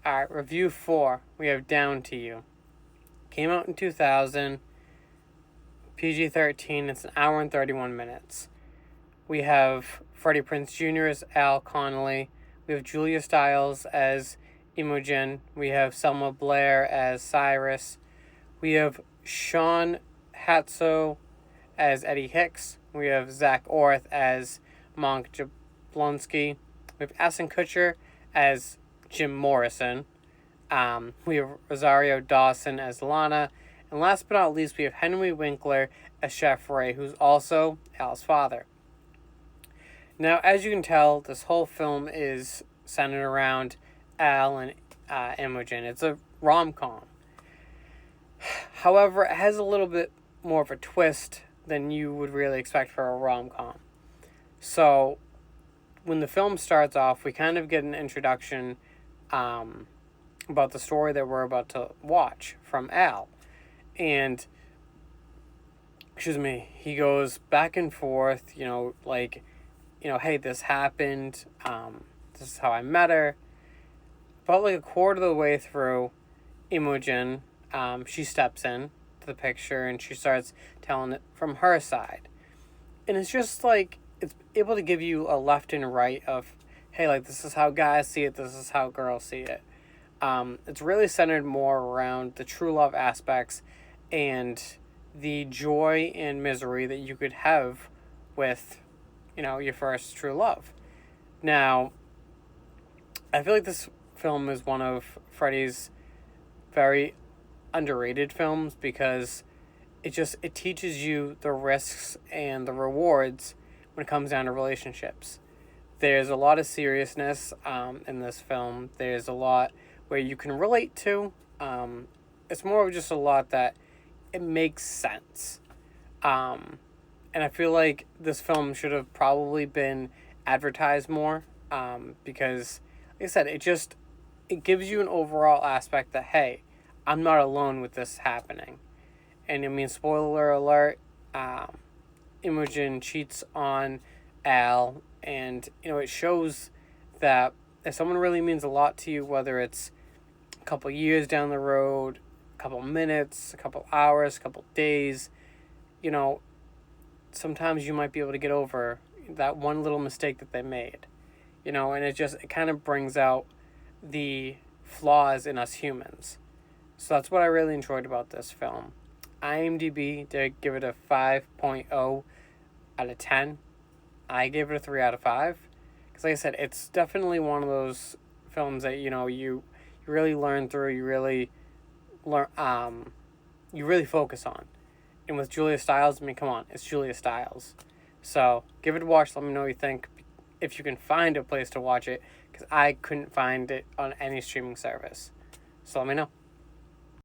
Alright, review 4. We have Down to You. Came out in 2000. PG-13. It's an hour and 31 minutes. We have Freddie Prinze Jr. as Al Connolly. We have Julia Stiles as Imogen. We have Selma Blair as Cyrus. We have Sean Hatso as Eddie Hicks. We have Zach Orth as Monk Jablonski. We have Ashton Kutcher as Jim Morrison. We have Rosario Dawson as Lana. And last but not least, we have Henry Winkler as Chef Ray, who's also Al's father. Now, as you can tell, this whole film is centered around Al and Imogen. It's a rom-com. However, it has a little bit more of a twist than you would really expect for a rom-com. So, when the film starts off, we kind of get an introduction about the story that we're about to watch from Al. And, he goes back and forth, hey, this happened, this is how I met her. About like a quarter of the way through, Imogen, she steps in to the picture and she starts telling it from her side. And it's just like, it's able to give you a left and right of, hey, like, this is how guys see it, this is how girls see it. It's really centered more around the true love aspects and the joy and misery that you could have with, your first true love. Now, I feel like this film is one of Freddie's very underrated films because it teaches you the risks and the rewards when it comes down to relationships. There's a lot of seriousness in this film. There's a lot where you can relate to. It's more of just a lot that it makes sense. And I feel like this film should have probably been advertised more because, like I said, it gives you an overall aspect that, hey, I'm not alone with this happening. And spoiler alert, Imogen cheats on Al, and, it shows that if someone really means a lot to you, whether it's a couple years down the road, a couple minutes, a couple hours, a couple days, sometimes you might be able to get over that one little mistake that they made, and it kind of brings out the flaws in us humans. So that's what I really enjoyed about this film. IMDb did give it a 5.0 out of 10. I gave it a 3 out of 5. Because like I said, it's definitely one of those films that, you really learn through, you really focus on. And with Julia Stiles, come on, it's Julia Stiles. So, give it a watch, let me know what you think, if you can find a place to watch it, because I couldn't find it on any streaming service. So let me know.